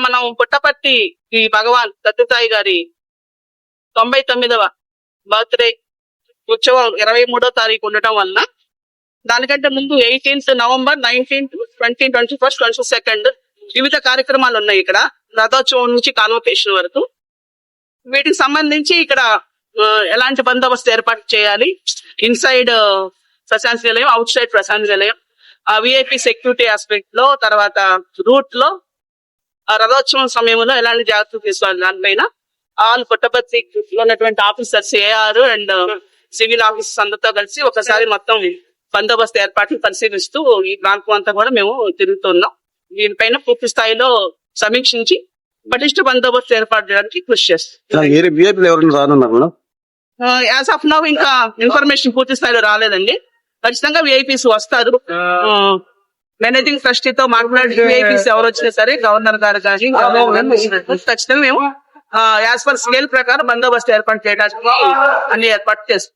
మనం పుట్టపర్తి ఈ భగవాన్ దత్తాయి గారి 99వ బర్త్డే ఉత్సవం 23వ తారీఖు ఉండటం వలన దానికంటే ముందు 18th November 19th 20 21st 22nd వివిధ కార్యక్రమాలు ఉన్నాయి ఇక్కడ రథోత్సవం నుంచి కాన్వకేషన్ వరకు. వీటికి సంబంధించి ఇక్కడ ఎలాంటి బందోబస్తు ఏర్పాటు చేయాలి, ఇన్సైడ్ ప్రశాంత్ నిలయం, అవుట్ సైడ్ ప్రశాంత్ నిలయం, విఐపి సెక్యూరిటీ ఆస్పెక్ట్ లో, తర్వాత రూట్ లో రథోత్సవం సమయంలో ఎలాంటి జాగ్రత్తలు తీసుకోవాలి దానిపైన ఆల్ పుట్టపర్తి లో ఉన్నటువంటి officers AR and civil officers అందరితో కలిసి ఒకసారి మొత్తం బందోబస్తు ఏర్పాట్లు పరిశీలిస్తూ ఈ ప్రాంతం అంతా కూడా మేము తిరుగుతున్నాం. దీనిపైన పూర్తి స్థాయిలో సమీక్షించి పటిష్ట బందోబస్తు ఏర్పాటు చేయడానికి కృషి చేస్తాం. యాజ్ ఆఫ్ నౌ ఇంకా ఇన్ఫర్మేషన్ పూర్తి స్థాయిలో రాలేదండి. ఖచ్చితంగా విఐపీస్ వస్తారు. మేనేజింగ్ ట్రస్టీతో మాట్లాడి విఐపీస్ ఎవరు వచ్చినా సరే గవర్నర్ గారు కానీ ఖచ్చితంగా మేము యాజ్ పర్ స్కేల్ ప్రకారం బందోబస్తు ఏర్పాటు చేయడానికి అన్ని ఏర్పాటు చేస్తాం.